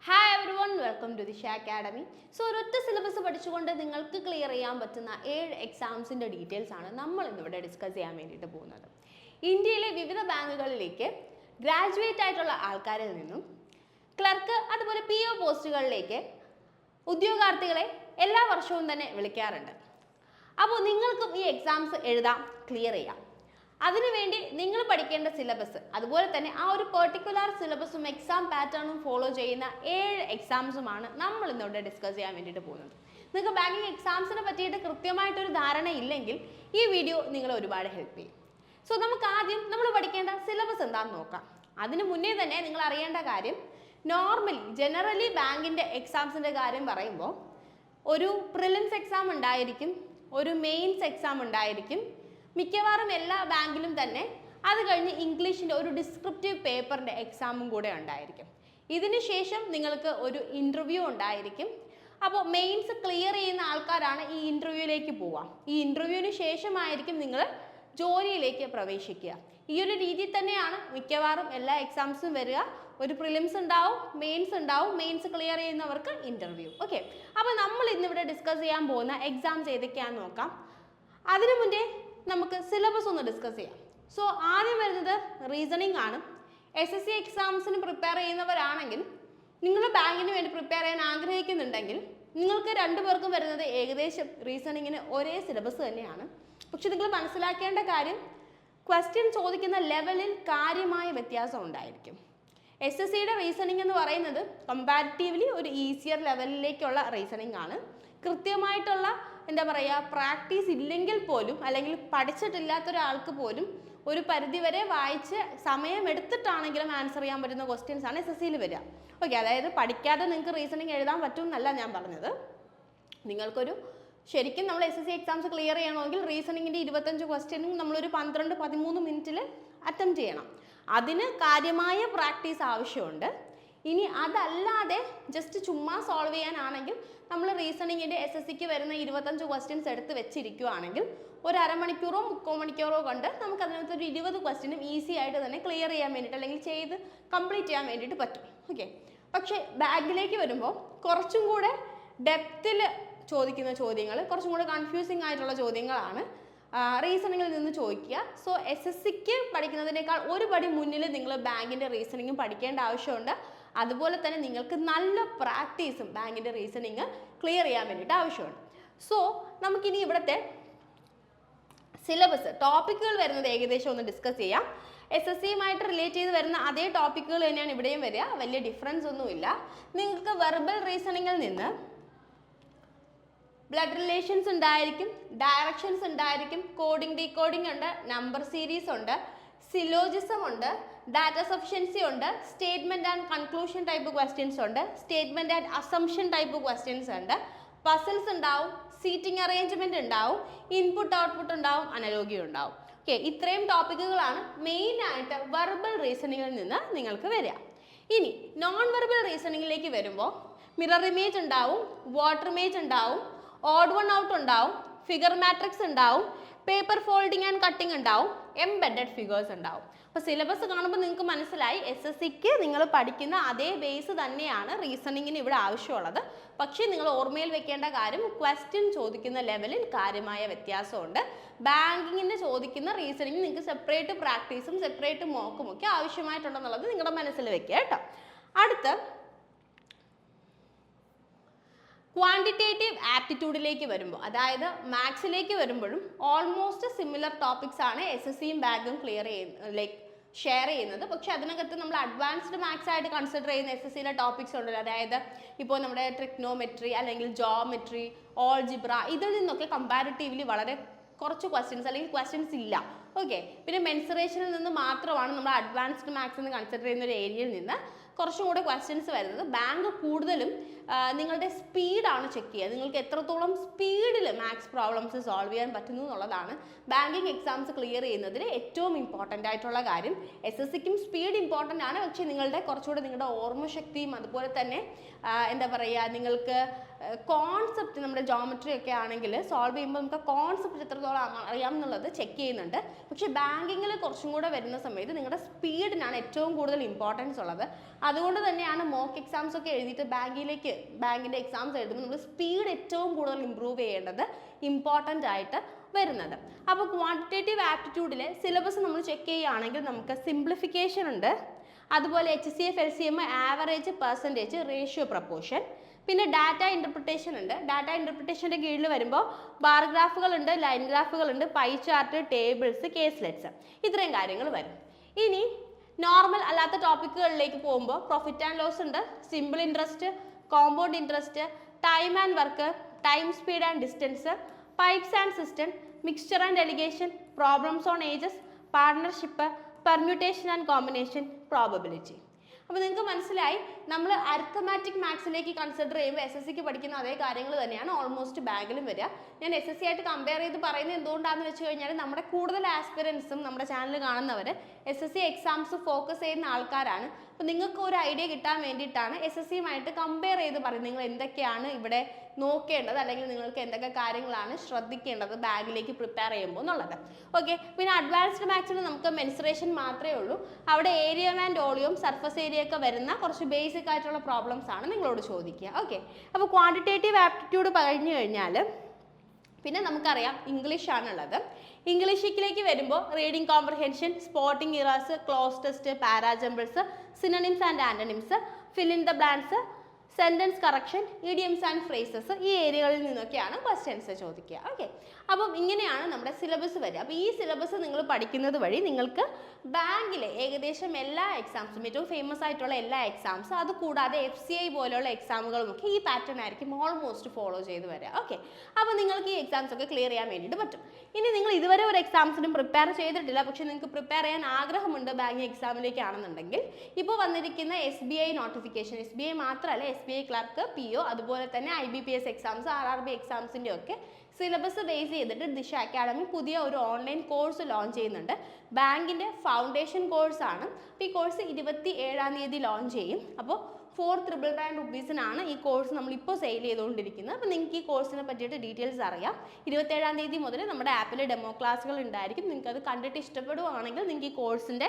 Hi everyone, welcome to Disha academy. So ഒരൊറ്റ syllabus പഠിച്ചുകൊണ്ട് നിങ്ങൾക്ക് ക്ലിയർ ചെയ്യാൻ പറ്റുന്ന 7 എക്സാംസിൻ്റെ ഡീറ്റെയിൽസ് ആണ് നമ്മൾ ഇന്നിവിടെ ഡിസ്കസ് ചെയ്യാൻ വേണ്ടിയിട്ട് പോകുന്നത്. ഇന്ത്യയിലെ വിവിധ ബാങ്കുകളിലേക്ക് ഗ്രാജുവേറ്റ് ആയിട്ടുള്ള ആൾക്കാരിൽ നിന്നും ക്ലർക്ക് അതുപോലെ PO പോസ്റ്റുകളിലേക്ക് ഉദ്യോഗാർത്ഥികളെ എല്ലാ വർഷവും തന്നെ വിളിക്കാറുണ്ട്. അപ്പോൾ നിങ്ങൾക്കും ഈ എക്സാംസ് എഴുതാം, ക്ലിയർ ചെയ്യാം. അതിനുവേണ്ടി നിങ്ങൾ പഠിക്കേണ്ട സിലബസ് അതുപോലെ തന്നെ ആ ഒരു പെർട്ടിക്കുലർ സിലബസും എക്സാം പാറ്റേണും ഫോളോ ചെയ്യുന്ന 7 എക്സാംസുമാണ് നമ്മൾ ഇന്നിവിടെ ഡിസ്കസ് ചെയ്യാൻ വേണ്ടിയിട്ട് പോകുന്നത്. നിങ്ങൾക്ക് ബാങ്കിങ് എക്സാംസിനെ പറ്റിയിട്ട് കൃത്യമായിട്ടൊരു ധാരണ ഇല്ലെങ്കിൽ ഈ വീഡിയോ നിങ്ങളെ ഒരുപാട് ഹെൽപ്പ് ചെയ്യും. സോ നമുക്ക് ആദ്യം നമ്മൾ പഠിക്കേണ്ട സിലബസ് എന്താണെന്ന് നോക്കാം. അതിന് മുന്നേ തന്നെ നിങ്ങൾ അറിയേണ്ട കാര്യം, ജനറലി ബാങ്കിൻ്റെ എക്സാംസിൻ്റെ കാര്യം പറയുമ്പോൾ ഒരു പ്രിലിംസ് എക്സാം ഉണ്ടായിരിക്കും, ഒരു മെയിൻസ് എക്സാം ഉണ്ടായിരിക്കും, മിക്കവാറും എല്ലാ ബാങ്കിലും തന്നെ അത് കഴിഞ്ഞ് ഇംഗ്ലീഷിൻ്റെ ഒരു ഡിസ്ക്രിപ്റ്റീവ് പേപ്പറിൻ്റെ എക്സാമും കൂടെ ഉണ്ടായിരിക്കും. ഇതിന് ശേഷം നിങ്ങൾക്ക് ഒരു ഇൻ്റർവ്യൂ ഉണ്ടായിരിക്കും. അപ്പോൾ മെയിൻസ് ക്ലിയർ ചെയ്യുന്ന ആൾക്കാരാണ് ഈ ഇൻ്റർവ്യൂവിലേക്ക് പോവുക. ഈ ഇൻ്റർവ്യൂവിന് ശേഷമായിരിക്കും നിങ്ങൾ ജോലിയിലേക്ക് പ്രവേശിക്കുക. ഈ ഒരു രീതിയിൽ തന്നെയാണ് മിക്കവാറും എല്ലാ എക്സാംസും വരിക. ഒരു പ്രിലിംസ് ഉണ്ടാവും, മെയിൻസ് ഉണ്ടാവും, മെയിൻസ് ക്ലിയർ ചെയ്യുന്നവർക്ക് ഇൻ്റർവ്യൂ. ഓക്കെ, അപ്പോൾ നമ്മൾ ഇന്നിവിടെ ഡിസ്കസ് ചെയ്യാൻ പോകുന്ന എക്സാംസ് ഏതൊക്കെയാണെന്ന് നോക്കാം. അതിനു മുന്നേ നമുക്ക് സിലബസ് ഒന്ന് ഡിസ്കസ് ചെയ്യാം. സോ ആദ്യം വരുന്നത് റീസണിങ് ആണ്. SSC എക്സാംസിന് പ്രിപ്പയർ ചെയ്യുന്നവരാണെങ്കിൽ, നിങ്ങൾ ബാങ്കിന് വേണ്ടി പ്രിപ്പയർ ചെയ്യാൻ ആഗ്രഹിക്കുന്നുണ്ടെങ്കിൽ നിങ്ങൾക്ക് രണ്ടുപേർക്കും വരുന്നത് ഏകദേശം റീസണിങ്ങിന് ഒരേ സിലബസ് തന്നെയാണ്. പക്ഷെ നിങ്ങൾ മനസ്സിലാക്കേണ്ട കാര്യം, ക്വസ്റ്റ്യൻ ചോദിക്കുന്ന ലെവലിൽ കാര്യമായ വ്യത്യാസം ഉണ്ടായിരിക്കും. SSCയുടെ റീസണിങ് എന്ന് പറയുന്നത് കമ്പാരിറ്റീവ്ലി ഒരു ഈസിയർ ലെവലിലേക്കുള്ള റീസണിങ് ആണ്. കൃത്യമായിട്ടുള്ള പ്രാക്ടീസ് ഇല്ലെങ്കിൽ പോലും, അല്ലെങ്കിൽ പഠിച്ചിട്ടില്ലാത്ത ഒരാൾക്ക് പോലും ഒരു പരിധിവരെ വായിച്ച് സമയമെടുത്തിട്ടാണെങ്കിലും ആൻസർ ചെയ്യാൻ പറ്റുന്ന ക്വസ്റ്റ്യൻസ് ആണ് SSCയിൽ വരിക. ഓക്കെ, അതായത് പഠിക്കാതെ നിങ്ങൾക്ക് റീസണിങ് എഴുതാൻ പറ്റും എന്നല്ല ഞാൻ പറഞ്ഞത്. നിങ്ങൾക്കൊരു ശരിക്കും നമ്മൾ SSC എക്സാംസ് ക്ലിയർ ചെയ്യണമെങ്കിൽ റീസണിങ്ങിൻ്റെ 25 ക്വസ്റ്റ്യനും നമ്മളൊരു 12-13 മിനിറ്റിൽ അറ്റംപ്റ്റ് ചെയ്യണം. അതിന് കാര്യമായ പ്രാക്ടീസ് ആവശ്യമുണ്ട്. ഇനി അതല്ലാതെ ജസ്റ്റ് ചുമ്മാ സോൾവ് ചെയ്യാനാണെങ്കിൽ നമ്മൾ റീസണിങ്ങിൻ്റെ SSCക്ക് വരുന്ന 25 ക്വസ്റ്റ്യൻസ് എടുത്ത് വെച്ചിരിക്കുകയാണെങ്കിൽ ഒരു അരമണിക്കൂറോ 30 മണിക്കൂറോ കൊണ്ട് നമുക്ക് അതിനകത്ത് ഒരു 20 ക്വസ്റ്റ്യനും ഈസി ആയിട്ട് തന്നെ ക്ലിയർ ചെയ്യാൻ വേണ്ടിയിട്ട് അല്ലെങ്കിൽ ചെയ്ത് കംപ്ലീറ്റ് ചെയ്യാൻ വേണ്ടിയിട്ട് പറ്റും. ഓക്കെ, പക്ഷേ ബാങ്കിലേക്ക് വരുമ്പോൾ കുറച്ചും കൂടെ ഡെപ്തിൽ ചോദിക്കുന്ന ചോദ്യങ്ങൾ, കുറച്ചും കൂടെ കൺഫ്യൂസിങ് ആയിട്ടുള്ള ചോദ്യങ്ങളാണ് റീസണിങ്ങിൽ നിന്ന് ചോദിക്കുക. സോ SSCക്ക് പഠിക്കുന്നതിനേക്കാൾ ഒരു പടി മുന്നിൽ നിങ്ങൾ ബാങ്കിൻ്റെ റീസണിങ്ങും പഠിക്കേണ്ട ആവശ്യമുണ്ട്. അതുപോലെ തന്നെ നിങ്ങൾക്ക് നല്ല പ്രാക്ടീസും ബാങ്കിൻ്റെ റീസണിങ് ക്ലിയർ ചെയ്യാൻ വേണ്ടിയിട്ട് ആവശ്യമുണ്ട്. സോ നമുക്കിനി ഇവിടുത്തെ സിലബസ് ടോപ്പിക്കുകൾ വരുന്നത് ഏകദേശം ഒന്ന് ഡിസ്കസ് ചെയ്യാം. SSCയുമായിട്ട് റിലേറ്റ് ചെയ്ത് വരുന്ന അതേ ടോപ്പിക്കുകൾ തന്നെയാണ് ഇവിടെയും വരിക. വലിയ ഡിഫറൻസ് ഒന്നുമില്ല. നിങ്ങൾക്ക് വെർബൽ റീസണിങ്ങിൽ നിന്ന് ബ്ലഡ് റിലേഷൻസ് ഉണ്ടായിരിക്കും, ഡയറക്ഷൻസ് ഉണ്ടായിരിക്കും, കോഡിംഗ് ഡീകോഡിംഗ് ഉണ്ട്, നമ്പർ സീരീസ് ഉണ്ട്, സിലോജിസം ഉണ്ട്, ഡാറ്റ സഫിഷ്യൻസി ഉണ്ട്, statement and conclusion type questions ഉണ്ട്, statement and assumption type questions ഉണ്ട്, പസിൽസ് ഉണ്ടാവും, സീറ്റിംഗ് അറേഞ്ച്മെന്റ് ഉണ്ടാവും, ഇൻപുട്ട് ഔട്ട്പുട്ട് ഉണ്ടാവും, അനലോഗി ഉണ്ടാവും. ഓക്കെ, ഇത്രയും ടോപ്പിക്കുകളാണ് മെയിൻ ആയിട്ട് വെർബൽ റീസണിങ്ങിൽ നിന്ന് നിങ്ങൾക്ക് വരിക. ഇനി നോൺ വെർബൽ റീസണിങ്ങിലേക്ക് വരുമ്പോൾ മിറർ ഇമേജ് ഉണ്ടാവും, വാട്ടർ ഇമേജ് ഉണ്ടാവും, ഓഡ് വൺ ഔട്ട് ഉണ്ടാവും, ഫിഗർ മാട്രിക്സ് ഉണ്ടാവും, പേപ്പർ ഫോൾഡിങ് ആൻഡ് കട്ടിങ് ഉണ്ടാവും, എംബെഡഡ് ഫിഗേഴ്സ് ഉണ്ടാവും. അപ്പോൾ സിലബസ് കാണുമ്പോൾ നിങ്ങൾക്ക് മനസ്സിലായി SSCക്ക് നിങ്ങൾ പഠിക്കുന്ന അതേ ബേസ് തന്നെയാണ് റീസണിങ്ങിന് ഇവിടെ ആവശ്യമുള്ളത്. പക്ഷേ നിങ്ങൾ ഓർമ്മയിൽ വെക്കേണ്ട കാര്യം, ക്വസ്റ്റ്യൻ ചോദിക്കുന്ന ലെവലിൽ കാര്യമായ വ്യത്യാസമുണ്ട്. ബാങ്കിങ്ങിന് ചോദിക്കുന്ന റീസണിങ് നിങ്ങൾക്ക് സെപ്പറേറ്റ് പ്രാക്ടീസും സെപ്പറേറ്റ് മോക്കും ഒക്കെ ആവശ്യമായിട്ടുണ്ടെന്നുള്ളത് നിങ്ങളുടെ മനസ്സിൽ വെക്കുക കേട്ടോ. അടുത്ത് ക്വാണ്ടിറ്റേറ്റീവ് ആപ്റ്റിറ്റ്യൂഡിലേക്ക് വരുമ്പോൾ, അതായത് മാത്സിലേക്ക് വരുമ്പോഴും ഓൾമോസ്റ്റ് സിമിലർ ടോപ്പിക്സ് ആണ് SSCയും ബാങ്കും ഷെയർ ചെയ്യുന്നത്. പക്ഷെ അതിനകത്ത് നമ്മൾ അഡ്വാൻസ്ഡ് മാത്സ് ആയിട്ട് കൺസിഡർ ചെയ്യുന്ന SSCയിലെ ടോപ്പിക്സ് ഉണ്ടല്ലോ. അതായത് ഇപ്പോൾ നമ്മുടെ ട്രിഗ്നോമെട്രി അല്ലെങ്കിൽ ജോമെട്രി, ഓൾജിബ്ര, ഇതിൽ നിന്നൊക്കെ കമ്പാരിറ്റീവ്ലി വളരെ കുറച്ച് ക്വസ്റ്റ്യൻസ് അല്ലെങ്കിൽ ക്വസ്റ്റ്യൻസ് ഇല്ല. ഓക്കെ, പിന്നെ മെൻസുറേഷനിൽ നിന്ന് മാത്രമാണ് നമ്മൾ അഡ്വാൻസ്ഡ് മാത്സ് എന്ന് കൺസിഡർ ചെയ്യുന്ന ഒരു ഏരിയയിൽ നിന്ന് കുറച്ചും കൂടെ ക്വസ്റ്റ്യൻസ് വരുന്നത്. ബാങ്ക് കൂടുതലും നിങ്ങളുടെ സ്പീഡാണ് ചെക്ക് ചെയ്യുക. നിങ്ങൾക്ക് എത്രത്തോളം സ്പീഡിൽ മാത്സ് പ്രോബ്ലംസ് സോൾവ് ചെയ്യാൻ പറ്റുന്നു എന്നുള്ളതാണ് ബാങ്കിങ് എക്സാംസ് ക്ലിയർ ചെയ്യുന്നതിന് ഏറ്റവും ഇമ്പോർട്ടൻ്റ് ആയിട്ടുള്ള കാര്യം. SSCക്കും സ്പീഡ് ഇമ്പോർട്ടൻ്റ് ആണ്, പക്ഷേ നിങ്ങളുടെ ഓർമ്മശക്തിയും അതുപോലെ തന്നെ നിങ്ങൾക്ക് കോൺസെപ്റ്റ്, നമ്മുടെ ജോമെട്രി ഒക്കെ ആണെങ്കിൽ സോൾവ് ചെയ്യുമ്പോൾ നമുക്ക് കോൺസെപ്റ്റ് എത്രത്തോളം അറിയാം എന്നുള്ളത് ചെക്ക് ചെയ്യുന്നുണ്ട്. പക്ഷേ ബാങ്കിങ്ങിൽ കുറച്ചും കൂടെ വരുന്ന സമയത്ത് നിങ്ങളുടെ സ്പീഡിനാണ് ഏറ്റവും കൂടുതൽ ഇമ്പോർട്ടൻസ് ഉള്ളത്. അതുകൊണ്ട് തന്നെയാണ് മോക്ക് എക്സാംസ് ഒക്കെ എഴുതിയിട്ട് ബാങ്കിൻ്റെ എക്സാംസ് എഴുതുമ്പോൾ നമ്മൾ സ്പീഡ് ഏറ്റവും കൂടുതൽ ഇമ്പ്രൂവ് ചെയ്യേണ്ടത് ഇമ്പോർട്ടൻ്റ് ആയിട്ട് വരുന്നത്. അപ്പോൾ ക്വാണ്ടിറ്റേറ്റീവ് ആപ്റ്റിറ്റ്യൂഡിലെ സിലബസ് നമ്മൾ ചെക്ക് ചെയ്യുകയാണെങ്കിൽ നമുക്ക് സിംപ്ലിഫിക്കേഷൻ ഉണ്ട്, അതുപോലെ HCF LCM average percentage ratio proportion, പിന്നെ ഡാറ്റ ഇൻ്റർപ്രിട്ടേഷൻ ഉണ്ട്. ഡാറ്റ ഇൻ്റർപ്രിട്ടേഷൻ്റെ കീഴിൽ വരുമ്പോൾ ബാർ ഗ്രാഫുകളുണ്ട്, ലൈൻ ഗ്രാഫുകളുണ്ട്, പൈ ചാർട്ട്, ടേബിൾസ്, കേസ്ലെറ്റ്സ്, ഇത്രയും കാര്യങ്ങൾ വരും. ഇനി നോർമൽ അല്ലാത്ത ടോപ്പിക്കുകളിലേക്ക് പോകുമ്പോൾ പ്രോഫിറ്റ് ആൻഡ് ലോസ് ഉണ്ട്, simple interest, compound interest, time and work, time speed and distance, pipes and cistern, mixture and delegation, problems on ages, partnership, permutation and combination, probability. അപ്പോൾ നിങ്ങൾക്ക് മനസ്സിലായി നമ്മൾ അരിത്തമാറ്റിക് മാത്സിലേക്ക് കൺസിഡർ ചെയ്യുമ്പോൾ SSCക്ക് പഠിക്കുന്ന അതേ കാര്യങ്ങൾ തന്നെയാണ് ഓൾമോസ്റ്റ് ബാങ്കിലും വരിക. ഞാൻ SSC ആയിട്ട് കമ്പയർ ചെയ്ത് പറയുന്നത് എന്തുകൊണ്ടാണെന്ന് വെച്ച് കഴിഞ്ഞാൽ നമ്മുടെ കൂടുതൽ ആസ്പിറൻസും നമ്മുടെ ചാനൽ കാണുന്നവർ SSC എക്സാംസ് ഫോക്കസ് ചെയ്യുന്ന ആൾക്കാരാണ്. അപ്പോൾ നിങ്ങൾക്ക് ഒരു ഐഡിയ കിട്ടാൻ വേണ്ടിയിട്ടാണ് SSCയുമായിട്ട് കമ്പയർ ചെയ്ത് പറയുന്നത് നിങ്ങൾ എന്തൊക്കെയാണ് ഇവിടെ നോക്കേണ്ടത്, അല്ലെങ്കിൽ നിങ്ങൾക്ക് എന്തൊക്കെ കാര്യങ്ങളാണ് ശ്രദ്ധിക്കേണ്ടത് ബാങ്കിലേക്ക് പ്രിപ്പയർ ചെയ്യുമ്പോൾ എന്നുള്ളത്. ഓക്കെ, പിന്നെ അഡ്വാൻസ്ഡ് മാത്സിൽ നമുക്ക് മെൻസുറേഷൻ മാത്രമേ ഉള്ളൂ. അവിടെ area and volume, surface area ഒക്കെ വരുന്ന കുറച്ച് ബേസിക് ആയിട്ടുള്ള പ്രോബ്ലംസ് ആണ് നിങ്ങളോട് ചോദിക്കുക. ഓക്കെ, അപ്പോൾ ക്വാണ്ടിറ്റേറ്റീവ് ആപ്റ്റിറ്റ്യൂഡ് കഴിഞ്ഞു കഴിഞ്ഞാൽ പിന്നെ നമുക്കറിയാം ഇംഗ്ലീഷ് ആണുള്ളത്. ഇംഗ്ലീഷിലേക്ക് വരുമ്പോൾ reading comprehension, spotting errors, cloze test, parajumbles, synonyms and antonyms, fill in the blanks, sentence correction, idioms and phrases, ഈ ഏരിയകളിൽ നിന്നൊക്കെയാണ് ക്വസ്റ്റ്യൻസ് ചോദിക്കുക. ഓക്കെ, അപ്പം ഇങ്ങനെയാണ് നമ്മുടെ സിലബസ് വരിക. അപ്പോൾ ഈ സിലബസ് നിങ്ങൾ പഠിക്കുന്നത് വഴി നിങ്ങൾക്ക് ബാങ്കിലെ ഏകദേശം എല്ലാ എക്സാംസും, ഏറ്റവും ഫേമസ് ആയിട്ടുള്ള എല്ലാ എക്സാംസും, അതുകൂടാതെ FCI പോലെയുള്ള എക്സാമുകളുമൊക്കെ ഈ പാറ്റേൺ ആയിരിക്കും ഓൾമോസ്റ്റ് ഫോളോ ചെയ്ത് വരിക. ഓക്കെ, അപ്പോൾ നിങ്ങൾക്ക് ഈ എക്സാംസ് ഒക്കെ ക്ലിയർ ചെയ്യാൻ വേണ്ടിയിട്ട് പറ്റും. ഇനി നിങ്ങൾ ഇതുവരെ ഒരു എക്സാംസിനും പ്രിപ്പയർ ചെയ്തിട്ടില്ല, പക്ഷേ നിങ്ങൾക്ക് പ്രിപ്പയർ ചെയ്യാൻ ആഗ്രഹമുണ്ട് ബാങ്കിങ് എക്സാമിലേക്കാണെന്നുണ്ടെങ്കിൽ ഇപ്പോൾ വന്നിരിക്കുന്ന SBI നോട്ടിഫിക്കേഷൻ, SBI മാത്രമല്ല SBI ക്ലർക്ക്, PO, അതുപോലെ തന്നെ IBPS എക്സാംസ്, RRB എക്സാംസിൻ്റെ ഒക്കെ സിലബസ് ബേസ് ചെയ്തിട്ട് ദിശ അക്കാഡമി പുതിയ ഒരു ഓൺലൈൻ കോഴ്സ് ലോഞ്ച് ചെയ്യുന്നുണ്ട്. ബാങ്കിൻ്റെ ഫൗണ്ടേഷൻ കോഴ്സാണ്. അപ്പോൾ ഈ കോഴ്സ് 27-ാം തീയതി ലോഞ്ച് ചെയ്യും. അപ്പോൾ 4,999 rupees-നാണ് ഈ കോഴ്സ് നമ്മളിപ്പോൾ സെയിൽ ചെയ്തുകൊണ്ടിരിക്കുന്നത്. അപ്പോൾ നിങ്ങൾക്ക് ഈ കോഴ്സിനെ പറ്റിയിട്ട് ഡീറ്റെയിൽസ് അറിയാം. 27-ാം തീയതി മുതൽ നമ്മുടെ ആപ്പിൽ ഡെമോ ക്ലാസ്സുകൾ ഉണ്ടായിരിക്കും. നിങ്ങൾക്ക് അത് കണ്ടിട്ട് ഇഷ്ടപ്പെടുവാണെങ്കിൽ നിങ്ങൾക്ക് ഈ കോഴ്സിൻ്റെ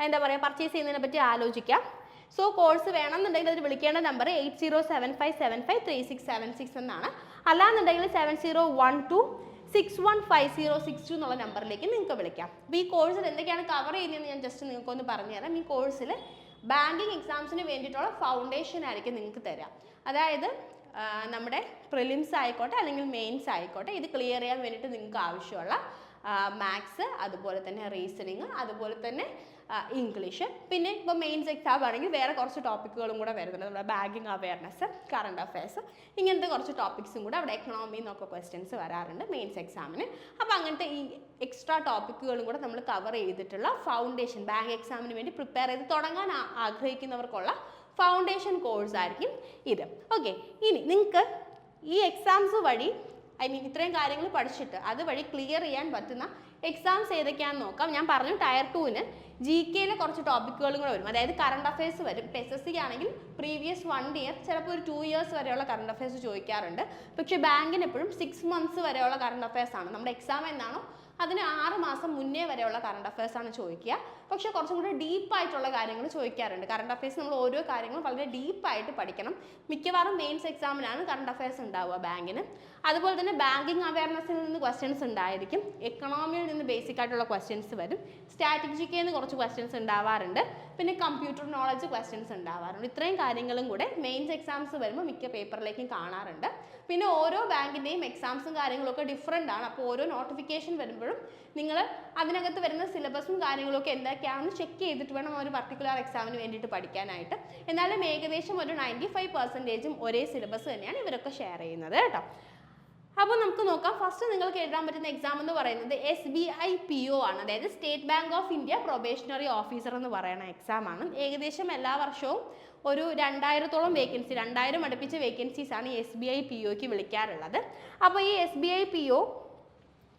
എന്താ പറയുക പർച്ചേസ് ചെയ്യുന്നതിനെ പറ്റി ആലോചിക്കാം. സോ കോഴ്സ് വേണമെന്നുണ്ടെങ്കിൽ അതിൽ വിളിക്കേണ്ട നമ്പർ 8075753676 എന്നാണ്. അല്ലാന്നുണ്ടെങ്കിൽ 7012615062 എന്നുള്ള നമ്പറിലേക്ക് നിങ്ങൾക്ക് വിളിക്കാം. അപ്പോൾ ഈ കോഴ്സിൽ എന്തൊക്കെയാണ് കവർ ചെയ്യുന്നതെന്ന് ഞാൻ ജസ്റ്റ് നിങ്ങൾക്കൊന്ന് പറഞ്ഞുതരാം. ഈ കോഴ്സിൽ ബാങ്കിങ് എക്സാംസിന് വേണ്ടിയിട്ടുള്ള ഫൗണ്ടേഷൻ ആയിരിക്കും നിങ്ങൾക്ക് തരാം. അതായത് നമ്മുടെ പ്രിലിംസ് ആയിക്കോട്ടെ അല്ലെങ്കിൽ മെയിൻസ് ആയിക്കോട്ടെ, ഇത് ക്ലിയർ ചെയ്യാൻ വേണ്ടിയിട്ട് നിങ്ങൾക്ക് ആവശ്യമുള്ള മാത്സ്, അതുപോലെ തന്നെ റീസണിങ്, അതുപോലെ തന്നെ ഇംഗ്ലീഷ്, പിന്നെ ഇപ്പോൾ മെയിൻസ് എക്സാം ആണെങ്കിൽ വേറെ കുറച്ച് ടോപ്പിക്കുകളും കൂടെ വരുന്നുണ്ട്. നമ്മുടെ ബാങ്കിങ് അവയർനെസ്, കറണ്ട് അഫയേഴ്സ്, ഇങ്ങനത്തെ കുറച്ച് ടോപ്പിക്സും കൂടെ അവിടെ എക്കണോമി എന്നൊക്കെ ക്വസ്റ്റ്യൻസ് വരാറുണ്ട് മെയിൻസ് എക്സാമിന്. അപ്പോൾ അങ്ങനത്തെ ഈ എക്സ്ട്രാ ടോപ്പിക്കുകളും കൂടെ നമ്മൾ കവർ ചെയ്തിട്ടുള്ള ഫൗണ്ടേഷൻ, ബാങ്ക് എക്സാമിന് വേണ്ടി പ്രിപ്പയർ ചെയ്ത് തുടങ്ങാൻ ആഗ്രഹിക്കുന്നവർക്കുള്ള ഫൗണ്ടേഷൻ കോഴ്സ് ആയിരിക്കും ഇത്. ഓക്കെ, ഇനി നിങ്ങൾക്ക് ഈ എക്സാംസ് വഴി ഇത്രയും കാര്യങ്ങൾ പഠിച്ചിട്ട് അതുവഴി ക്ലിയർ ചെയ്യാൻ പറ്റുന്ന എക്സാംസ് ഏതൊക്കെയാണെന്ന് നോക്കാം. ഞാൻ പറഞ്ഞു ടയർ 2-ന് GK-യിലെ കുറച്ച് ടോപ്പിക്കുകളും കൂടെ വരും. അതായത് കറണ്ട് അഫയേഴ്സ് വരും. SSC ആണെങ്കിൽ പ്രീവിയസ് 1 year, ചിലപ്പോൾ ഒരു 2 years വരെയുള്ള കറണ്ട് അഫയേഴ്സ് ചോദിക്കാറുണ്ട്. പക്ഷേ ബാങ്കിന് എപ്പോഴും 6 months വരെയുള്ള കറണ്ട് അഫയേഴ്സ് ആണ്. നമ്മുടെ എക്സാം എന്നാണോ അതിന് 6 മാസം മുന്നേ വരെയുള്ള കറണ്ട് അഫയേഴ്സ് ആണ് ചോദിക്കുക. പക്ഷേ കുറച്ചും കൂടി ഡീപ്പായിട്ടുള്ള കാര്യങ്ങൾ ചോദിക്കാറുണ്ട്. കറണ്ട് അഫയേഴ്സ് നമ്മൾ ഓരോ കാര്യങ്ങളും വളരെ ഡീപ്പായിട്ട് പഠിക്കണം. മിക്കവാറും മെയിൻസ് എക്സാമിനാണ് കറണ്ട് അഫയേഴ്സ് ഉണ്ടാവുക ബാങ്കിന്. അതുപോലെ തന്നെ ബാങ്കിങ് അവയർനെസ്സിൽ നിന്ന് ക്വസ്റ്റ്യൻസ് ഉണ്ടായിരിക്കും. എക്കണോമിയിൽ നിന്ന് ബേസിക് ആയിട്ടുള്ള ക്വസ്റ്റ്യൻസ് വരും. സ്ട്രാറ്റജിക്കിൽ നിന്ന് കുറച്ച് ക്വസ്റ്റ്യൻസ് ഉണ്ടാവാറുണ്ട്. പിന്നെ കമ്പ്യൂട്ടർ നോളജ് ക്വസ്റ്റ്യൻസ് ഉണ്ടാവാറുണ്ട്. ഇത്രയും കാര്യങ്ങളും കൂടെ മെയിൻസ് എക്സാംസ് വരുമ്പോൾ മിക്ക പേപ്പറിലേക്കും കാണാറുണ്ട്. പിന്നെ ഓരോ ബാങ്കിൻ്റെയും എക്സാംസും കാര്യങ്ങളൊക്കെ ഡിഫറെൻ്റ് ആണ്. അപ്പോൾ ഓരോ നോട്ടിഫിക്കേഷൻ വരുമ്പോഴും നിങ്ങൾ അതിനകത്ത് വരുന്ന സിലബസും കാര്യങ്ങളൊക്കെ എന്തൊക്കെയാണെന്ന് ചെക്ക് ചെയ്തിട്ട് വേണം ഒരു പർട്ടിക്കുലർ എക്സാമിന് വേണ്ടിയിട്ട് പഠിക്കാനായിട്ട്. എന്നാലും ഏകദേശം ഒരു 95% ഒരേ സിലബസ് തന്നെയാണ് ഇവരൊക്കെ ഷെയർ ചെയ്യുന്നത് കേട്ടോ. അപ്പോൾ നമുക്ക് നോക്കാം. ഫസ്റ്റ് നിങ്ങൾക്ക് എഴുതാൻ പറ്റുന്ന എക്സാം എന്ന് പറയുന്നത് SBI PO ആണ്. അതായത് state bank of India probationary officer എന്ന് പറയുന്ന എക്സാം ആണ്. ഏകദേശം എല്ലാ വർഷവും ഒരു 2000-ഓളം വേക്കൻസി, 2000 അടുപ്പിച്ച് വേക്കൻസീസ് ആണ് SBI POയ്ക്ക് വിളിക്കാറുള്ളത്. അപ്പോൾ ഈ SBI PO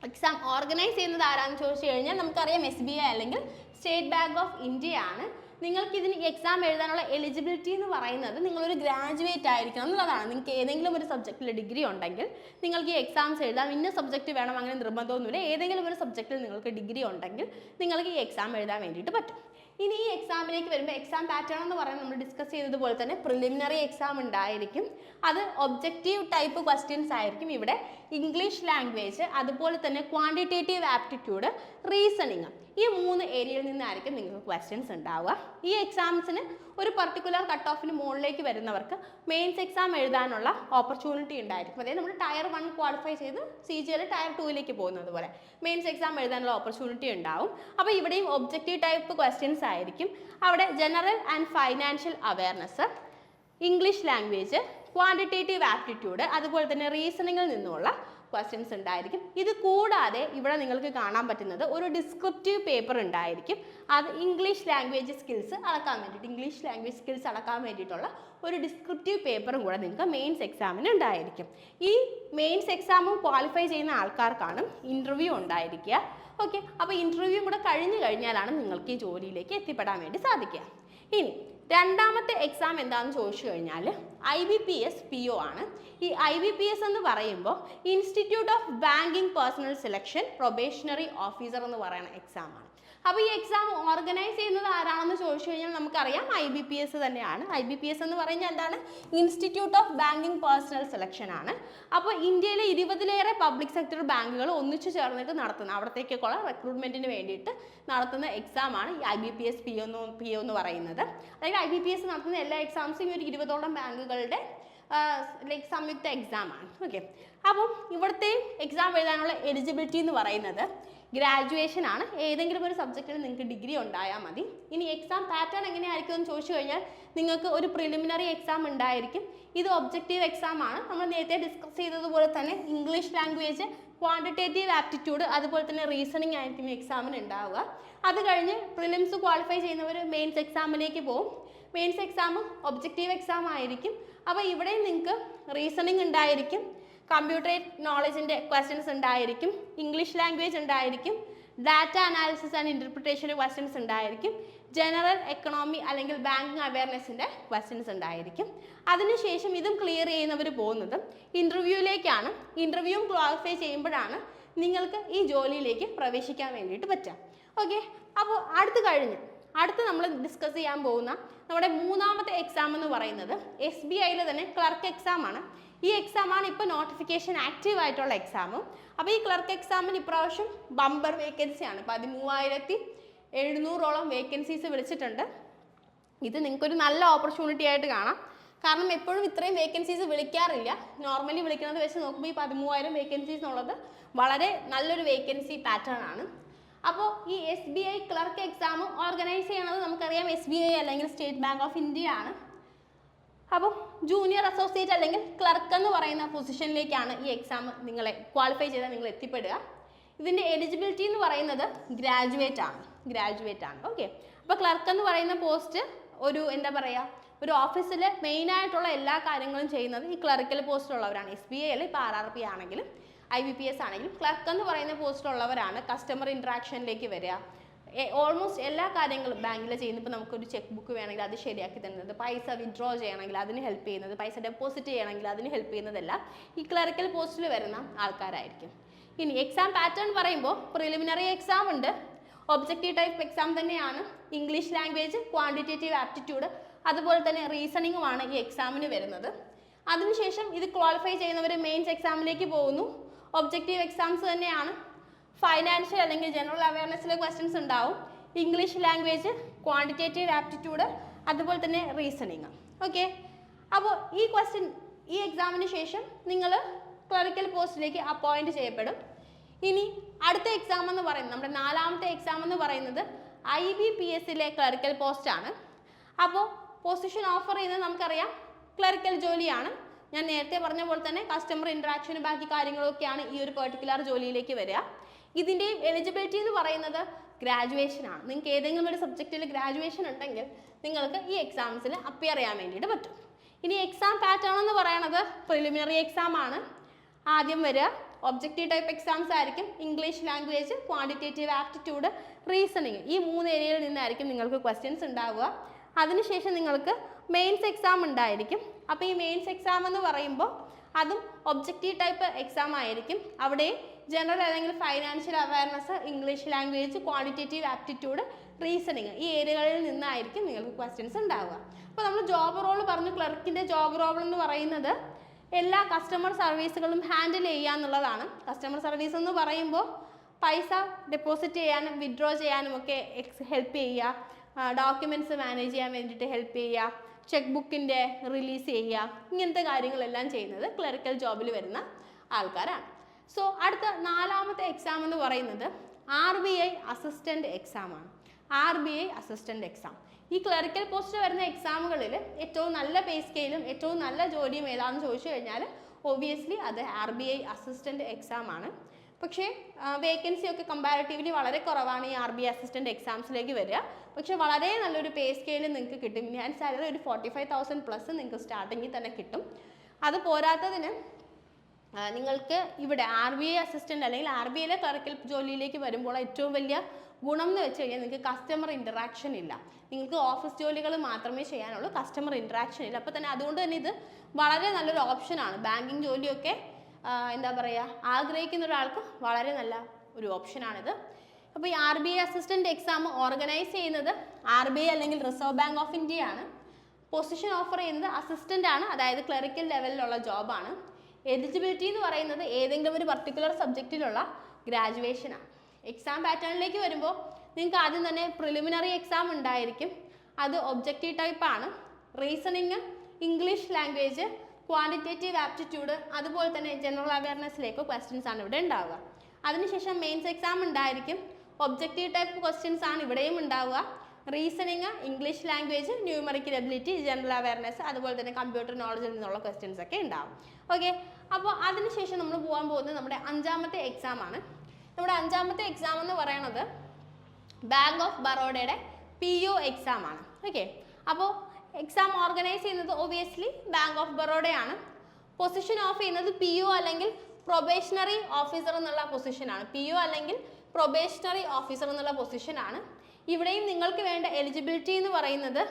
എക്സാം ഓർഗനൈസ് ചെയ്യുന്നത് ആരാന്ന് ചോദിച്ചു കഴിഞ്ഞാൽ നമുക്കറിയാം SBI അല്ലെങ്കിൽ സ്റ്റേറ്റ് ബാങ്ക് ഓഫ് ഇന്ത്യ ആണ്. നിങ്ങൾക്ക് ഇതിന് എക്സാം എഴുതാനുള്ള എലിജിബിലിറ്റി എന്ന് പറയുന്നത് നിങ്ങളൊരു ഗ്രാജുവേറ്റ് ആയിരിക്കണം എന്നുള്ളതാണ്. നിങ്ങൾക്ക് ഏതെങ്കിലും ഒരു സബ്ജക്റ്റിൽ ഡിഗ്രി ഉണ്ടെങ്കിൽ നിങ്ങൾക്ക് ഈ എക്സാംസ് എഴുതാം. ഇന്ന സബ്ജക്റ്റ് വേണം അങ്ങനെ നിർബന്ധമൊന്നുമില്ല. ഏതെങ്കിലും ഒരു സബ്ജക്റ്റിൽ നിങ്ങൾക്ക് ഡിഗ്രി ഉണ്ടെങ്കിൽ നിങ്ങൾക്ക് ഈ എക്സാം എഴുതാൻ വേണ്ടിയിട്ട് പറ്റും. ഇനി ഈ എക്സാമിലേക്ക് വരുമ്പോൾ എക്സാം പാറ്റേൺ എന്ന് പറയുന്നത് നമ്മൾ ഡിസ്കസ് ചെയ്തതുപോലെ തന്നെ പ്രിലിമിനറി എക്സാം ഉണ്ടായിരിക്കും. അത് ഒബ്ജക്റ്റീവ് ടൈപ്പ് ക്വസ്റ്റ്യൻസ് ആയിരിക്കും. ഇവിടെ ഇംഗ്ലീഷ് ലാംഗ്വേജ്, അതുപോലെ തന്നെ ക്വാണ്ടിറ്റേറ്റീവ് ആപ്റ്റിറ്റ്യൂഡ്, റീസണിങ്, ഈ 3 ഏരിയയിൽ നിന്നായിരിക്കും നിങ്ങൾക്ക് ക്വസ്റ്റ്യൻസ് ഉണ്ടാവുക. ഈ എക്സാംസിന് ഒരു പർട്ടിക്കുലർ കട്ട് ഓഫിന് മുകളിലേക്ക് വരുന്നവർക്ക് മെയിൻസ് എക്സാം എഴുതാനുള്ള ഓപ്പർച്യൂണിറ്റി ഉണ്ടായിരിക്കും. അതായത് നമ്മൾ ടയർ 1 ക്വാളിഫൈ ചെയ്ത് CGL ടയർ 2ലേക്ക് പോകുന്നത് പോലെ മെയിൻസ് എക്സാം എഴുതാനുള്ള ഓപ്പർച്യൂണിറ്റി ഉണ്ടാവും. അപ്പോൾ ഇവിടെയും ഒബ്ജക്റ്റീവ് ടൈപ്പ് ക്വസ്റ്റ്യൻസ് ആയിരിക്കും. അവിടെ general and financial awareness, English language, quantitative aptitude, അതുപോലെ തന്നെ റീസണിങ്ങിൽ നിന്നുള്ള ക്വസ്റ്റ്യൻസ് ഉണ്ടായിരിക്കും. ഇത് കൂടാതെ ഇവിടെ നിങ്ങൾക്ക് കാണാൻ പറ്റുന്നത് ഒരു ഡിസ്ക്രിപ്റ്റീവ് പേപ്പർ ഉണ്ടായിരിക്കും. അത് ഇംഗ്ലീഷ് ലാംഗ്വേജ് സ്കിൽസ് അളക്കാൻ വേണ്ടിയിട്ടുള്ള ഒരു ഡിസ്ക്രിപ്റ്റീവ് പേപ്പറും കൂടെ നിങ്ങൾക്ക് മെയിൻസ് എക്സാമിന് ഉണ്ടായിരിക്കും. ഈ മെയിൻസ് എക്സാമും ക്വാളിഫൈ ചെയ്യുന്ന ആൾക്കാർക്കാണ് ഇൻ്റർവ്യൂ ഉണ്ടായിരിക്കുക. ഓക്കെ, അപ്പോൾ ഇൻ്റർവ്യൂ കൂടെ കഴിഞ്ഞാലാണ് നിങ്ങൾക്ക് ഈ ജോലിയിലേക്ക് എത്തിപ്പെടാൻ വേണ്ടി സാധിക്കുക. ഇനി രണ്ടാമത്തെ എക്സാം എന്താണെന്ന് ചോദിച്ചു കഴിഞ്ഞാൽ IBPS PO ആണ്. ഈ IBPS എന്ന് പറയുമ്പോൾ institute of banking personal selection probationary officer എന്ന് പറയുന്ന എക്സാമാണ്. അപ്പോൾ ഈ എക്സാം ഓർഗനൈസ് ചെയ്യുന്നത് ആരാണെന്ന് ചോദിച്ചു കഴിഞ്ഞാൽ നമുക്കറിയാം IBPS തന്നെയാണ്. IBPS എന്ന് പറയുന്നത് എന്താണ്? Institute of banking personal selection ആണ്. അപ്പോൾ ഇന്ത്യയിലെ 20ലേറെ പബ്ലിക് സെക്ടർ ബാങ്കുകൾ ഒന്നിച്ചു ചേർന്നിട്ട് നടത്തുന്ന അവിടത്തേക്കുള്ള റിക്രൂട്ട്മെന്റിന് വേണ്ടിയിട്ട് നടത്തുന്ന എക്സാമാണ് ഈ IBPS PO എന്ന് പറയുന്നത്. അതായത് IBPS നടത്തുന്ന എല്ലാ എക്സാംസും ഈ ഒരു 20ഓളം ബാങ്കുകളുടെ സംയുക്ത എക്സാമാണ്. ഓക്കെ, അപ്പം ഇവിടുത്തെ എക്സാം എഴുതാനുള്ള എലിജിബിലിറ്റി എന്ന് പറയുന്നത് ഗ്രാജുവേഷൻ ആണ്. ഏതെങ്കിലും ഒരു സബ്ജക്റ്റിന് നിങ്ങൾക്ക് ഡിഗ്രി ഉണ്ടായാൽ മതി. ഇനി എക്സാം പാറ്റേൺ എങ്ങനെയായിരിക്കും എന്ന് ചോദിച്ചു കഴിഞ്ഞാൽ നിങ്ങൾക്ക് ഒരു പ്രിലിമിനറി എക്സാം ഉണ്ടായിരിക്കും. ഇത് ഒബ്ജക്റ്റീവ് എക്സാം ആണ്. നമ്മൾ നേരത്തെ ഡിസ്കസ് ചെയ്തതുപോലെ തന്നെ ഇംഗ്ലീഷ് ലാംഗ്വേജ്, ക്വാണ്ടിറ്റേറ്റീവ് ആപ്റ്റിറ്റ്യൂഡ്, അതുപോലെ തന്നെ റീസണിങ് ആയിരിക്കും എക്സാമിന് ഉണ്ടാവുക. അത് കഴിഞ്ഞ് പ്രിലിംസ് ക്വാളിഫൈ ചെയ്യുന്നവർ മെയിൻസ് എക്സാമിലേക്ക് പോകും. മെയിൻസ് എക്സാം ഒബ്ജക്റ്റീവ് എക്സാം ആയിരിക്കും. അപ്പോൾ ഇവിടെ നിങ്ങൾക്ക് റീസണിങ് ഉണ്ടായിരിക്കും, കമ്പ്യൂട്ടർ നോളജിൻ്റെ ക്വസ്റ്റ്യൻസ് ഉണ്ടായിരിക്കും, ഇംഗ്ലീഷ് ലാംഗ്വേജ് ഉണ്ടായിരിക്കും, data analysis and interpretation questions ഉണ്ടായിരിക്കും, ജനറൽ എക്കണോമി അല്ലെങ്കിൽ ബാങ്കിങ് അവയർനെസ്സിൻ്റെ ക്വസ്റ്റ്യൻസ് ഉണ്ടായിരിക്കും. അതിനുശേഷം ഇതും ക്ലിയർ ചെയ്യുന്നവർ പോകുന്നത് ഇൻ്റർവ്യൂവിലേക്കാണ്. ഇൻ്റർവ്യൂവും ക്വാളിഫൈ ചെയ്യുമ്പോഴാണ് നിങ്ങൾക്ക് ഈ ജോലിയിലേക്ക് പ്രവേശിക്കാൻ വേണ്ടിയിട്ട് പറ്റുക. ഓക്കെ, അപ്പോൾ അടുത്ത് നമ്മൾ ഡിസ്കസ് ചെയ്യാൻ പോകുന്ന നമ്മുടെ മൂന്നാമത്തെ എക്സാം എന്ന് പറയുന്നത് SBIയിൽ തന്നെ ക്ലർക്ക് എക്സാം ആണ്. ഈ എക്സാമാണ് ഇപ്പോൾ നോട്ടിഫിക്കേഷൻ ആക്റ്റീവ് ആയിട്ടുള്ള എക്സാമും. അപ്പോൾ ഈ ക്ലർക്ക് എക്സാമിന് ഇപ്രാവശ്യം ബമ്പർ വേക്കൻസിയാണ്. 13,700ഓളം വേക്കൻസീസ് വിളിച്ചിട്ടുണ്ട്. ഇത് നിങ്ങൾക്കൊരു നല്ല ഓപ്പർച്യൂണിറ്റി ആയിട്ട് കാണാം. കാരണം എപ്പോഴും ഇത്രയും വേക്കൻസീസ് വിളിക്കാറില്ല. നോർമലി വിളിക്കുന്നത് വെച്ച് നോക്കുമ്പോൾ ഈ 13,000 വേക്കൻസീസ് എന്നുള്ളത് വളരെ നല്ലൊരു വേക്കൻസി പാറ്റേൺ ആണ്. അപ്പോൾ ഈ SBI ക്ലർക്ക് എക്സാം ഓർഗനൈസ് ചെയ്യണത് നമുക്കറിയാം SBI അല്ലെങ്കിൽ സ്റ്റേറ്റ് ബാങ്ക് ഓഫ് ഇന്ത്യ ആണ്. അപ്പോൾ ജൂനിയർ അസോസിയേറ്റ് അല്ലെങ്കിൽ ക്ലർക്ക് എന്ന് പറയുന്ന പൊസിഷനിലേക്കാണ് ഈ എക്സാം നിങ്ങളെ ക്വാളിഫൈ ചെയ്താൽ നിങ്ങൾ എത്തിപ്പെടുക. ഇതിൻ്റെ എലിജിബിലിറ്റി എന്ന് പറയുന്നത് ഗ്രാജുവേറ്റ് ആണ്. ഓക്കെ, അപ്പോൾ ക്ലർക്ക് എന്ന് പറയുന്ന പോസ്റ്റ് ഒരു ഒരു ഓഫീസിൽ മെയിനായിട്ടുള്ള എല്ലാ കാര്യങ്ങളും ചെയ്യുന്നത് ഈ ക്ലറിക്കൽ പോസ്റ്റുള്ളവരാണ്. SBI അല്ല, ഇപ്പോൾ RRB ആണെങ്കിലും IBPS ആണെങ്കിലും ക്ലർക്ക് എന്ന് പറയുന്ന പോസ്റ്റുള്ളവരാണ് കസ്റ്റമർ ഇൻട്രാക്ഷനിലേക്ക് വരിക. ഓൾമോസ്റ്റ് എല്ലാ കാര്യങ്ങളും ബാങ്കിൽ ചെയ്യുന്നത്. ഇപ്പോൾ നമുക്കൊരു ചെക്ക് ബുക്ക് വേണമെങ്കിൽ അത് ശരിയാക്കി തരുന്നത്, പൈസ വിഡ്രോ ചെയ്യണമെങ്കിൽ അതിന് ഹെൽപ്പ് ചെയ്യുന്നത്, പൈസ ഡെപ്പോസിറ്റ് ചെയ്യണമെങ്കിൽ അതിന് ഹെൽപ്പ് ചെയ്യുന്നതെല്ലാം ഈ ക്ലറിക്കൽ പോസ്റ്റിൽ വരുന്ന ആൾക്കാരായിരിക്കും. ഇനി എക്സാം പാറ്റേൺ പറയുമ്പോൾ പ്രിലിമിനറി എക്സാം ഉണ്ട്, ഒബ്ജക്റ്റീവ് ടൈപ്പ് എക്സാം തന്നെയാണ്, ഇംഗ്ലീഷ് ലാംഗ്വേജ്, ക്വാണ്ടിറ്റേറ്റീവ് ആപ്റ്റിറ്റ്യൂഡ്, അതുപോലെ തന്നെ റീസണിങ്ങുമാണ് ഈ എക്സാമിന് വരുന്നത്. അതിനുശേഷം ഇത് ക്വാളിഫൈ ചെയ്യുന്നവർ മെയിൻസ് എക്സാമിലേക്ക് പോകുന്നു. ഒബ്ജക്റ്റീവ് എക്സാംസ് തന്നെയാണ്. ഫൈനാൻഷ്യൽ അല്ലെങ്കിൽ ജനറൽ അവയർനെസ്സിലെ ക്വസ്റ്റ്യൻസ് ഉണ്ടാവും, ഇംഗ്ലീഷ് ലാംഗ്വേജ്, ക്വാണ്ടിറ്റേറ്റീവ് ആപ്റ്റിറ്റ്യൂഡ്, അതുപോലെ തന്നെ റീസണിങ്. ഓക്കെ, അപ്പോൾ ഈ എക്സാമിന് ശേഷം നിങ്ങൾ ക്ലറിക്കൽ പോസ്റ്റിലേക്ക് അപ്പോയിൻറ്റ് ചെയ്യപ്പെടും. ഇനി അടുത്ത എക്സാം എന്ന് പറയുന്നത് നമ്മുടെ നാലാമത്തെ എക്സാം എന്ന് പറയുന്നത് IBPSലെ ക്ലറിക്കൽ പോസ്റ്റാണ്. അപ്പോൾ പൊസിഷൻ ഓഫർ ചെയ്യുന്നത് നമുക്കറിയാം ക്ലറിക്കൽ ജോലിയാണ്. ഞാൻ നേരത്തെ പറഞ്ഞ പോലെ തന്നെ കസ്റ്റമർ ഇൻട്രാക്ഷനും ബാക്കി കാര്യങ്ങളൊക്കെയാണ് ഈ ഒരു പെർട്ടിക്കുലർ ജോലിയിലേക്ക് വരിക. ഇതിൻ്റെയും എലിജിബിലിറ്റി എന്ന് പറയുന്നത് ഗ്രാജുവേഷൻ ആണ്. നിങ്ങൾക്ക് ഏതെങ്കിലും ഒരു സബ്ജക്റ്റിൽ ഗ്രാജുവേഷൻ ഉണ്ടെങ്കിൽ നിങ്ങൾക്ക് ഈ എക്സാംസിൽ അപ്പിയർ ചെയ്യാൻ വേണ്ടിയിട്ട് പറ്റും. ഇനി എക്സാം പാറ്റേൺ എന്ന് പറയുന്നത് പ്രിലിമിനറി എക്സാം ആണ്. ആദ്യം വരിക ഒബ്ജക്റ്റീവ് ടൈപ്പ് എക്സാംസ് ആയിരിക്കും, English language, quantitative aptitude, reasoning, ഈ 3 ഏരിയയിൽ നിന്നായിരിക്കും നിങ്ങൾക്ക് ക്വസ്റ്റ്യൻസ് ഉണ്ടാവുക. അതിനുശേഷം നിങ്ങൾക്ക് മെയിൻസ് എക്സാം ഉണ്ടായിരിക്കും. അപ്പോൾ ഈ മെയിൻസ് എക്സാം എന്ന് പറയുമ്പോൾ അതും ഒബ്ജക്റ്റീവ് ടൈപ്പ് എക്സാം ആയിരിക്കും. അവിടെ ജനറൽ അല്ലെങ്കിൽ financial awareness, English language, quantitative aptitude, reasoning, ഈ ഏരിയകളിൽ നിന്നായിരിക്കും നിങ്ങൾക്ക് ക്വസ്റ്റ്യൻസ് ഉണ്ടാവുക. അപ്പോൾ നമ്മൾ ജോബ് റോൾ പറഞ്ഞു. ക്ലർക്കിൻ്റെ ജോബ് റോൾ എന്ന് പറയുന്നത് എല്ലാ കസ്റ്റമർ സർവീസുകളും ഹാൻഡിൽ ചെയ്യുക എന്നുള്ളതാണ്. കസ്റ്റമർ സർവീസ് എന്ന് പറയുമ്പോൾ പൈസ ഡെപ്പോസിറ്റ് ചെയ്യാനും വിഡ്രോ ചെയ്യാനും ഒക്കെ ഹെൽപ്പ് ചെയ്യുക, ഡോക്യുമെൻറ്റ്സ് മാനേജ് ചെയ്യാൻ വേണ്ടിയിട്ട് ഹെൽപ്പ് ചെയ്യുക, ചെക്ക് ബുക്കിൻ്റെ റിലീസ് ചെയ്യുക, ഇങ്ങനത്തെ കാര്യങ്ങളെല്ലാം ചെയ്യുന്നത് ക്ലറിക്കൽ ജോബിൽ വരുന്ന ആൾക്കാരാണ്. സോ അടുത്ത 4ാമത്തെ എക്സാം എന്ന് പറയുന്നത് RBI അസിസ്റ്റൻ്റ് എക്സാമാണ്. RBI അസിസ്റ്റൻ്റ് എക്സാം ഈ ക്ലറിക്കൽ പോസ്റ്റ് വരുന്ന എക്സാമുകളിൽ ഏറ്റവും നല്ല പേ സ്കെയിലും ഏറ്റവും നല്ല ജോലിയും ഏതാണെന്ന് ചോദിച്ചു കഴിഞ്ഞാൽ ഒബിയസ്ലി അത് RBI അസിസ്റ്റൻ്റ് എക്സാം ആണ്. പക്ഷേ വേക്കൻസി ഒക്കെ കമ്പാരിറ്റീവ്ലി വളരെ കുറവാണ് ഈ RBI അസിസ്റ്റൻ്റ് എക്സാംസിലേക്ക് വരിക. പക്ഷേ വളരെ നല്ലൊരു പേ സ്കെയിൽ നിങ്ങൾക്ക് കിട്ടും. ഞാൻ സാലറി ഒരു 45,000+ നിങ്ങൾക്ക് സ്റ്റാർട്ടിങ്ങിൽ തന്നെ കിട്ടും. അത് പോരാത്തതിന് നിങ്ങൾക്ക് ഇവിടെ RBI അസിസ്റ്റൻ്റ് അല്ലെങ്കിൽ RBIയിലെ ക്ലറിക്കൽ ജോലിയിലേക്ക് വരുമ്പോൾ ഏറ്റവും വലിയ ഗുണം എന്ന് വെച്ച് കഴിഞ്ഞാൽ നിങ്ങൾക്ക് കസ്റ്റമർ ഇൻറ്ററാക്ഷൻ ഇല്ല. നിങ്ങൾക്ക് ഓഫീസ് ജോലികൾ മാത്രമേ ചെയ്യാനുള്ളൂ, കസ്റ്റമർ ഇൻറ്ററാക്ഷൻ ഇല്ല. അപ്പോൾ തന്നെ അതുകൊണ്ട് തന്നെ ഇത് വളരെ നല്ലൊരു ഓപ്ഷനാണ്. ബാങ്കിങ് ജോലിയൊക്കെ എന്താ പറയുക ആഗ്രഹിക്കുന്ന ഒരാൾക്ക് വളരെ നല്ല ഒരു ഓപ്ഷനാണിത്. അപ്പോൾ ഈ RBI അസിസ്റ്റൻ്റ് എക്സാം ഓർഗനൈസ് ചെയ്യുന്നത് RBI അല്ലെങ്കിൽ റിസർവ് ബാങ്ക് ഓഫ് ഇന്ത്യ ആണ്. പൊസിഷൻ ഓഫർ ചെയ്യുന്നത് അസിസ്റ്റൻ്റ് ആണ്, അതായത് ക്ലറിക്കൽ ലെവലിലുള്ള ജോബാണ്. എലിജിബിലിറ്റി എന്ന് പറയുന്നത് ഏതെങ്കിലും ഒരു പർട്ടിക്കുലർ സബ്ജക്റ്റിലുള്ള ഗ്രാജുവേഷനാണ്. എക്സാം പാറ്റേണിലേക്ക് വരുമ്പോൾ നിങ്ങൾക്ക് ആദ്യം തന്നെ പ്രിലിമിനറി എക്സാം ഉണ്ടായിരിക്കും. അത് ഒബ്ജക്റ്റീവ് ടൈപ്പാണ്. Reasoning, English language, quantitative aptitude, അതുപോലെ തന്നെ ജനറൽ അവയർനെസ്സിലേക്ക് ക്വസ്റ്റ്യൻസ് ആണ് ഇവിടെ ഉണ്ടാവുക. അതിനുശേഷം മെയിൻസ് എക്സാം ഉണ്ടായിരിക്കും. ഒബ്ജക്റ്റീവ് ടൈപ്പ് ക്വസ്റ്റ്യൻസ് ആണ് ഇവിടെയും ഉണ്ടാവുക. Reasoning, English language, numerical ability, general awareness, അതുപോലെ തന്നെ കമ്പ്യൂട്ടർ നോളജിൽ നിന്നുള്ള ക്വസ്റ്റ്യൻസ് ഒക്കെ ഉണ്ടാവും. ഓക്കെ, അപ്പോൾ അതിനുശേഷം നമ്മൾ പോകാൻ പോകുന്നത് നമ്മുടെ 5ാമത്തെ എക്സാം ആണ്. നമ്മുടെ 5ാമത്തെ എക്സാം എന്ന് പറയുന്നത് ബാങ്ക് ഓഫ് ബറോഡയുടെ PO എക്സാം ആണ്. ഓക്കെ, അപ്പോൾ എക്സാം ഓർഗനൈസ് ചെയ്യുന്നത് ഒബിയസ്ലി ബാങ്ക് ഓഫ് ബറോഡയാണ്. പൊസിഷൻ ഓഫ് ചെയ്യുന്നത് PO അല്ലെങ്കിൽ പ്രൊബേഷണറി ഓഫീസർ എന്നുള്ള പൊസിഷനാണ്. PO അല്ലെങ്കിൽ പ്രൊബേഷണറി ഓഫീസർ എന്നുള്ള പൊസിഷനാണ്. ഇവിടെയും നിങ്ങൾക്ക് വേണ്ട എലിജിബിലിറ്റി എന്ന് പറയുന്നത്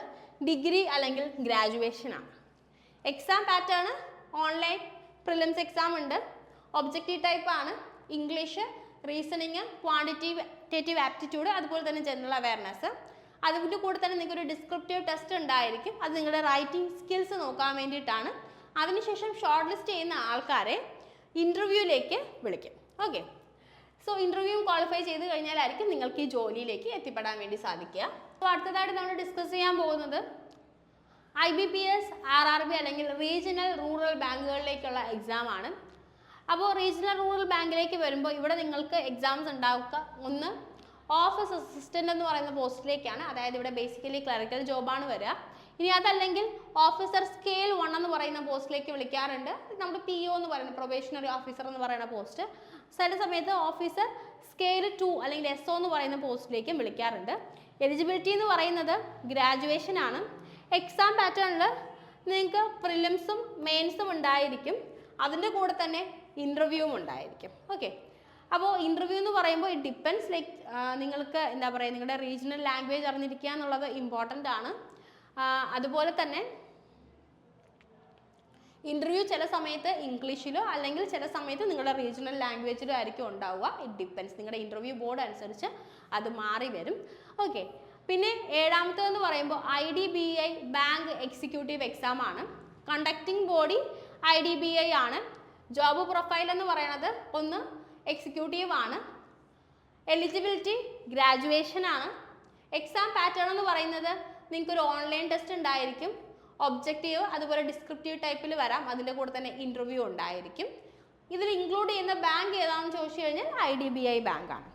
ഡിഗ്രി അല്ലെങ്കിൽ ഗ്രാജുവേഷൻ ആണ്. Exam pattern online prelims exam ഉണ്ട്. ഒബ്ജക്റ്റീവ് ടൈപ്പ് ആണ്. ഇംഗ്ലീഷ്, റീസണിങ്, ക്വാണ്ടിറ്റേറ്റീവ് ആപ്റ്റിറ്റ്യൂഡ്, അതുപോലെ തന്നെ ജനറൽ അവയർനെസ്. അതിൻ്റെ കൂടെ തന്നെ നിങ്ങൾക്ക് ഒരു ഡിസ്ക്രിപ്റ്റീവ് ടെസ്റ്റ് ഉണ്ടായിരിക്കും. അത് നിങ്ങളുടെ റൈറ്റിംഗ് സ്കിൽസ് നോക്കാൻ വേണ്ടിയിട്ടാണ്. അതിനുശേഷം ഷോർട്ട് ലിസ്റ്റ് ചെയ്യുന്ന ആൾക്കാരെ ഇൻ്റർവ്യൂവിലേക്ക് വിളിക്കും. ഓക്കെ, സോ ഇൻ്റർവ്യൂ ക്വാളിഫൈ ചെയ്ത് കഴിഞ്ഞാലായിരിക്കും നിങ്ങൾക്ക് ഈ ജോലിയിലേക്ക് എത്തിപ്പെടാൻ വേണ്ടി സാധിക്കുക. അപ്പോൾ അടുത്തതായിട്ട് നമ്മൾ ഡിസ്കസ് ചെയ്യാൻ പോകുന്നത് IBPS, RRB അല്ലെങ്കിൽ റീജിയണൽ റൂറൽ ബാങ്കുകളിലേക്കുള്ള എക്സാം ആണ്. അപ്പോൾ റീജിയണൽ റൂറൽ ബാങ്കിലേക്ക് വരുമ്പോൾ ഇവിടെ നിങ്ങൾക്ക് എക്സാംസ് ഉണ്ടാവുക ഒന്ന് ഓഫീസ് അസിസ്റ്റൻ്റ് എന്ന് പറയുന്ന പോസ്റ്റിലേക്കാണ്. അതായത് ഇവിടെ ബേസിക്കലി ക്ലറിക്കൽ ജോബാണ് വരിക. ഇനി അതല്ലെങ്കിൽ ഓഫീസർ സ്കെയിൽ 1 എന്ന് പറയുന്ന പോസ്റ്റിലേക്ക് വിളിക്കാറുണ്ട്. നമ്മുടെ PO എന്ന് പറയുന്ന പ്രൊബേഷണറി ഓഫീസർ എന്ന് പറയുന്ന പോസ്റ്റ്. ചില സമയത്ത് ഓഫീസർ സ്കെയിൽ 2 അല്ലെങ്കിൽ SO എന്ന് പറയുന്ന പോസ്റ്റിലേക്കും വിളിക്കാറുണ്ട്. എലിജിബിലിറ്റി എന്ന് പറയുന്നത് ഗ്രാജുവേഷൻ ആണ്. എക്സാം പാറ്റേണിൽ നിങ്ങൾക്ക് പ്രിലിംസും മെയിൻസും ഉണ്ടായിരിക്കും. അതിൻ്റെ കൂടെ തന്നെ ഇൻ്റർവ്യൂവും ഉണ്ടായിരിക്കും. ഓക്കെ, അപ്പോൾ ഇൻ്റർവ്യൂ എന്ന് പറയുമ്പോൾ ഇറ്റ് ഡിപ്പെൻസ് ലൈക്ക് നിങ്ങൾക്ക് എന്താ പറയുക നിങ്ങളുടെ റീജിയണൽ ലാംഗ്വേജ് അറിഞ്ഞിരിക്കുക എന്നുള്ളത് ഇമ്പോർട്ടൻ്റ് ആണ്. അതുപോലെ തന്നെ ഇൻ്റർവ്യൂ ചില സമയത്ത് ഇംഗ്ലീഷിലോ അല്ലെങ്കിൽ ചില സമയത്ത് നിങ്ങളുടെ റീജിയണൽ ലാംഗ്വേജിലോ ആയിരിക്കും ഉണ്ടാവുക. ഇറ്റ് ഡിപ്പെൻസ്, നിങ്ങളുടെ ഇൻ്റർവ്യൂ ബോർഡ് അനുസരിച്ച് അത് മാറി വരും. ഓക്കെ, പിന്നെ 7ാമത്തേതെന്ന് പറയുമ്പോൾ IDBI ബാങ്ക് എക്സിക്യൂട്ടീവ് എക്സാം ആണ്. കണ്ടക്ടിങ് ബോഡി IDBI ആണ്. ജോബ് പ്രൊഫൈൽ എന്ന് പറയുന്നത് ഒന്ന് എക്സിക്യൂട്ടീവ് ആണ്. എലിജിബിലിറ്റി ഗ്രാജുവേഷൻ ആണ്. എക്സാം പാറ്റേൺ എന്ന് പറയുന്നത് നിങ്ങൾക്കൊരു ഓൺലൈൻ ടെസ്റ്റ് ഉണ്ടായിരിക്കും. ഒബ്ജക്റ്റീവ് അതുപോലെ ഡിസ്ക്രിപ്റ്റീവ് ടൈപ്പിൽ വരാം. അതിൻ്റെ കൂടെ തന്നെ ഇൻ്റർവ്യൂ ഉണ്ടായിരിക്കും. ഇതിൽ ഇൻക്ലൂഡ് ചെയ്യുന്ന ബാങ്ക് ഏതാണെന്ന് ചോദിച്ചു കഴിഞ്ഞാൽ IDBI ബാങ്കാണ്.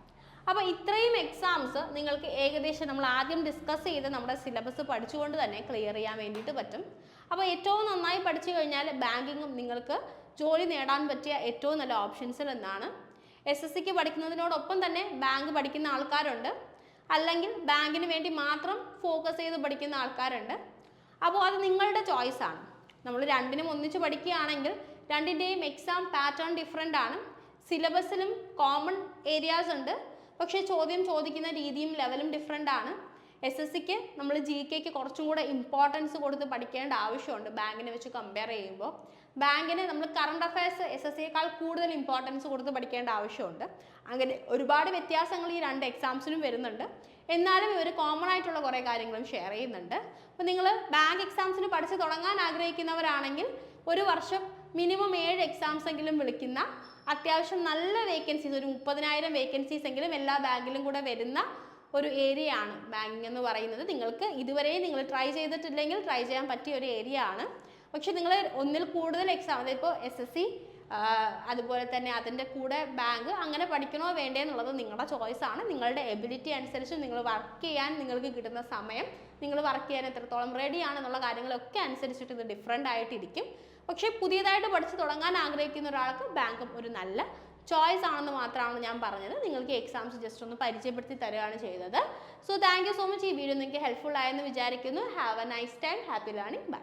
അപ്പോൾ ഇത്രയും എക്സാംസ് നിങ്ങൾക്ക് ഏകദേശം നമ്മൾ ആദ്യം ഡിസ്കസ് ചെയ്ത് നമ്മുടെ സിലബസ് പഠിച്ചുകൊണ്ട് തന്നെ ക്ലിയർ ചെയ്യാൻ വേണ്ടിയിട്ട് പറ്റും. അപ്പോൾ ഏറ്റവും നന്നായി പഠിച്ചു കഴിഞ്ഞാൽ ബാങ്കിങ്ങും നിങ്ങൾക്ക് ജോലി നേടാൻ പറ്റിയ ഏറ്റവും നല്ല ഓപ്ഷൻസിൽ ഒന്നാണ്. SSCക്ക് പഠിക്കുന്നതിനോടൊപ്പം തന്നെ ബാങ്ക് പഠിക്കുന്ന ആൾക്കാരുണ്ട്, അല്ലെങ്കിൽ ബാങ്കിന് വേണ്ടി മാത്രം ഫോക്കസ് ചെയ്ത് പഠിക്കുന്ന ആൾക്കാരുണ്ട്. അപ്പോൾ അത് നിങ്ങളുടെ ചോയ്സാണ്. നമ്മൾ രണ്ടിനും ഒന്നിച്ച് പഠിക്കുകയാണെങ്കിൽ രണ്ടിൻ്റെയും എക്സാം പാറ്റേൺ ഡിഫറെൻ്റ് ആണ്. സിലബസിലും കോമൺ ഏരിയാസ് ഉണ്ട്, പക്ഷേ ചോദ്യം ചോദിക്കുന്ന രീതിയും ലെവലും ഡിഫറെൻ്റ് ആണ്. SSCക്ക് നമ്മൾ GKക്ക് കുറച്ചും കൂടെ ഇമ്പോർട്ടൻസ് കൊടുത്ത് പഠിക്കേണ്ട ആവശ്യമുണ്ട്. ബാങ്കിനെ വെച്ച് കമ്പയർ ചെയ്യുമ്പോൾ ബാങ്കിന് നമ്മൾ കറണ്ട് അഫയേഴ്സ് SSCയേക്കാൾ കൂടുതൽ ഇമ്പോർട്ടൻസ് കൊടുത്ത് പഠിക്കേണ്ട ആവശ്യമുണ്ട്. അങ്ങനെ ഒരുപാട് വ്യത്യാസങ്ങൾ ഈ രണ്ട് എക്സാംസിനും വരുന്നുണ്ട്. എന്നാലും ഇവർ കോമൺ ആയിട്ടുള്ള കുറേ കാര്യങ്ങളും ഷെയർ ചെയ്യുന്നുണ്ട്. അപ്പോൾ നിങ്ങൾ ബാങ്ക് എക്സാംസിന് പഠിച്ച് തുടങ്ങാൻ ആഗ്രഹിക്കുന്നവരാണെങ്കിൽ ഒരു വർഷം മിനിമം 7 എക്സാംസ് എങ്കിലും വിളിക്കുന്ന, അത്യാവശ്യം നല്ല വേക്കൻസീസ്, ഒരു 30,000 വേക്കൻസീസ് എങ്കിലും എല്ലാ ബാങ്കിലും കൂടെ വരുന്ന ഒരു ഏരിയ ആണ് ബാങ്കിങ് എന്ന് പറയുന്നത്. നിങ്ങൾക്ക് ഇതുവരെ നിങ്ങൾ ട്രൈ ചെയ്തിട്ടില്ലെങ്കിൽ ട്രൈ ചെയ്യാൻ പറ്റിയ ഒരു ഏരിയ ആണ്. പക്ഷെ നിങ്ങൾ ഒന്നിൽ കൂടുതൽ എക്സാം, അതിപ്പോൾ SSC അതുപോലെ തന്നെ അതിൻ്റെ കൂടെ ബാങ്ക് അങ്ങനെ പഠിക്കണോ വേണ്ടേ എന്നുള്ളത് നിങ്ങളുടെ ചോയ്സാണ്. നിങ്ങളുടെ എബിലിറ്റി അനുസരിച്ച് നിങ്ങൾ വർക്ക് ചെയ്യാൻ നിങ്ങൾക്ക് കിട്ടുന്ന സമയം, നിങ്ങൾ വർക്ക് ചെയ്യാൻ എത്രത്തോളം റെഡി ആണെന്നുള്ള കാര്യങ്ങളൊക്കെ അനുസരിച്ചിട്ട് ഇത് ഡിഫറെൻ്റ് ആയിട്ടിരിക്കും. പക്ഷേ പുതിയതായിട്ട് പഠിച്ച് തുടങ്ങാൻ ആഗ്രഹിക്കുന്ന ഒരാൾക്ക് ബാങ്കും ഒരു നല്ല ചോയ്സ് ആണെന്ന് മാത്രമാണ് ഞാൻ പറഞ്ഞത്. നിങ്ങൾക്ക് എക്സാംസ് ജസ്റ്റ് ഒന്ന് പരിചയപ്പെടുത്തി തരികയാണ് ചെയ്തത്. So thank you so much. ഈ വീഡിയോ നിങ്ങൾക്ക് ഹെൽപ്ഫുൾ ആയെന്ന് വിചാരിക്കുന്നു. Have a nice time. Happy learning. By.